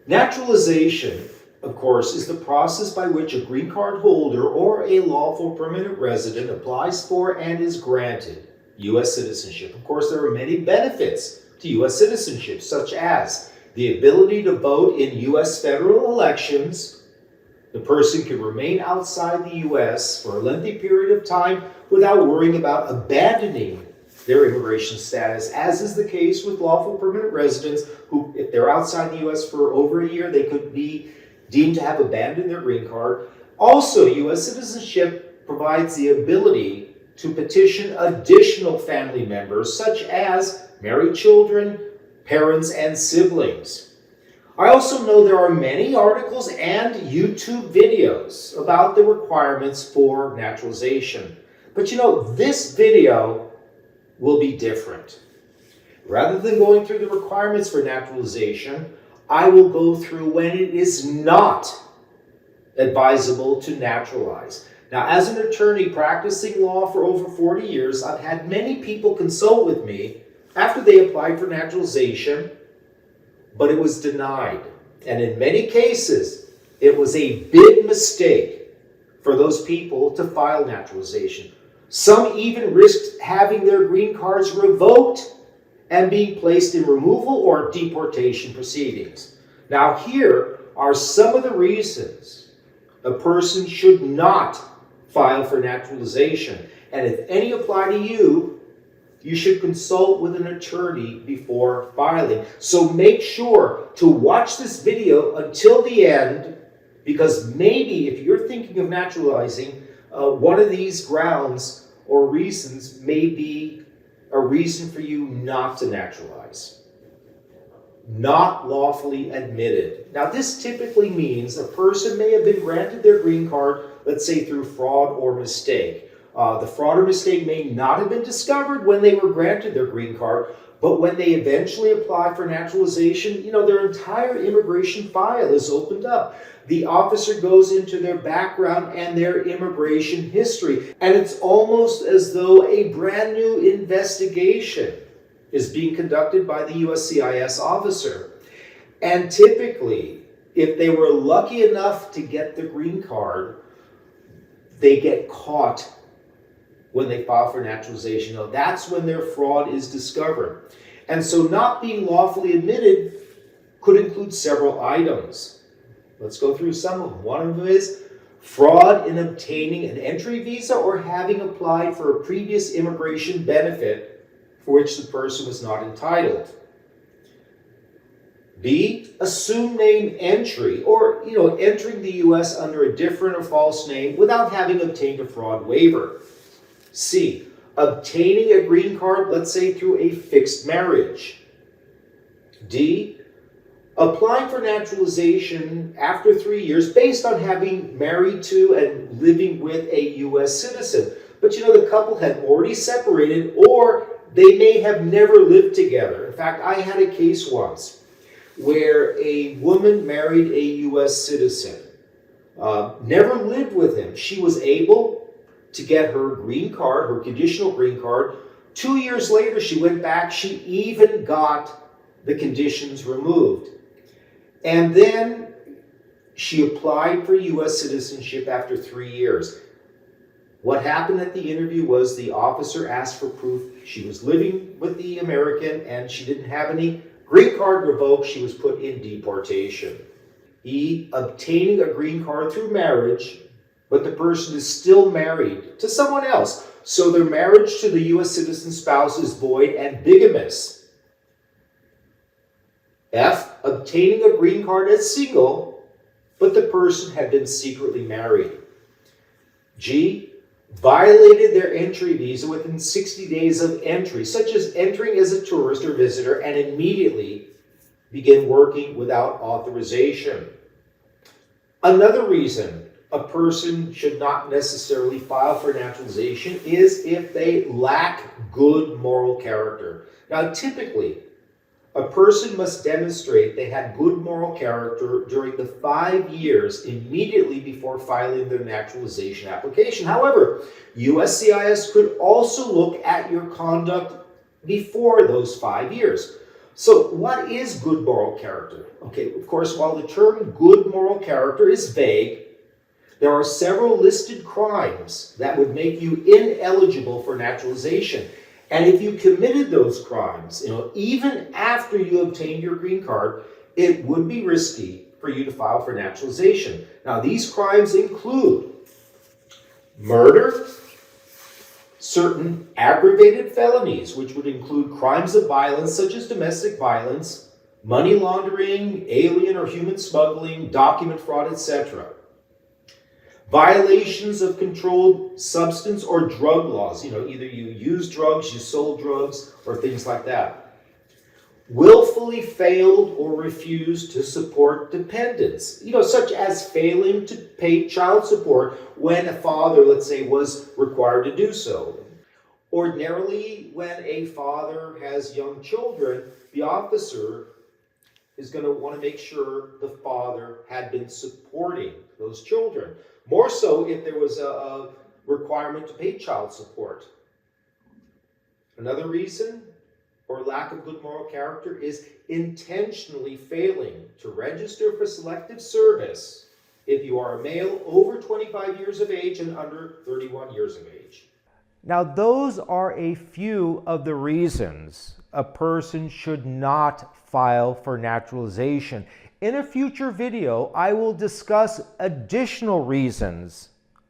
Naturalization, of course, is the process by which a green card holder or a lawful permanent resident applies for and is granted U.S. citizenship. Of course, there are many benefits to U.S. citizenship, such as the ability to vote in U.S. federal elections. The person can remain outside the U.S. for a lengthy period of time without worrying about abandoning their immigration status, as is the case with lawful permanent residents who, if they're outside the U.S. for over a year, they could be deemed to have abandoned their green card. Also, U.S. citizenship provides the ability to petition additional family members, such as married children, parents, and siblings. I also know there are many articles and YouTube videos about the requirements for naturalization. But you know, this video will be different. Rather than going through the requirements for naturalization, I will go through when it is not advisable to naturalize. Now, as an attorney practicing law for over 40 years, I've had many people consult with me after they applied for naturalization, but it was denied. And in many cases, it was a big mistake for those people to file naturalization. Some even risked having their green cards revoked and being placed in removal or deportation proceedings. Now, here are some of the reasons a person should not file for naturalization. And if any apply to you, you should consult with an attorney before filing. So make sure to watch this video until the end, because maybe if you're thinking of naturalizing, one of these grounds or reasons may be a reason for you not to naturalize. Not lawfully admitted. Now, this typically means a person may have been granted their green card, let's say through fraud or mistake. The fraud or mistake may not have been discovered when they were granted their green card, but when they eventually apply for naturalization, you know, their entire immigration file is opened up. The officer goes into their background and their immigration history, and it's almost as though a brand new investigation is being conducted by the USCIS officer. And typically, if they were lucky enough to get the green card, they get caught when they file for naturalization. Now, that's when their fraud is discovered. And so not being lawfully admitted could include several items. Let's go through some of them. One of them is fraud in obtaining an entry visa or having applied for a previous immigration benefit for which the person was not entitled. B, assumed name entry, or entering the U.S. under a different or false name without having obtained a fraud waiver. C, obtaining a green card, let's say through a fixed marriage. D, applying for naturalization after 3 years based on having married to and living with a U.S. citizen. But the couple had already separated, or they may have never lived together. In fact, I had a case once where a woman married a U.S. citizen, never lived with him. She was able to get her green card, her conditional green card. 2 years later, she went back. She even got the conditions removed. And then she applied for U.S. citizenship after 3 years. What happened at the interview was the officer asked for proof she was living with the American and she didn't have any green card revoked. She was put in deportation. E, obtaining a green card through marriage, but the person is still married to someone else. So their marriage to the U.S. citizen spouse is void and bigamous. F, obtaining a green card as single, but the person had been secretly married. G, violated their entry visa within 60 days of entry, such as entering as a tourist or visitor and immediately begin working without authorization. Another reason a person should not necessarily file for naturalization is if they lack good moral character. Now, typically, a person must demonstrate they had good moral character during the 5 years immediately before filing their naturalization application. However, USCIS could also look at your conduct before those 5 years. So what is good moral character? Okay, of course, while the term good moral character is vague, there are several listed crimes that would make you ineligible for naturalization. And if you committed those crimes, even after you obtained your green card, it would be risky for you to file for naturalization. Now, these crimes include murder, certain aggravated felonies, which would include crimes of violence such as domestic violence, money laundering, alien or human smuggling, document fraud, etc. Violations of controlled substance or drug laws, either you used drugs, you sold drugs, or things like that. Willfully failed or refused to support dependents, such as failing to pay child support when a father, let's say, was required to do so. Ordinarily, when a father has young children, the officer is going to want to make sure the father had been supporting those children. More so if there was a requirement to pay child support. Another reason or lack of good moral character is intentionally failing to register for selective service if you are a male over 25 years of age and under 31 years of age. Now, those are a few of the reasons a person should not file for naturalization. In a future video, I will discuss additional reasons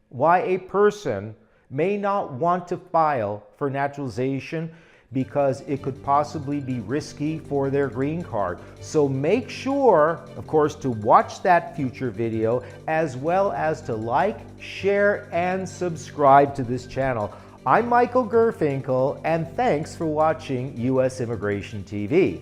why a person may not want to file for naturalization because it could possibly be risky for their green card. So make sure, of course, to watch that future video, as well as to like, share, and subscribe to this channel. I'm Michael Gurfinkel, and thanks for watching U.S. Immigration TV.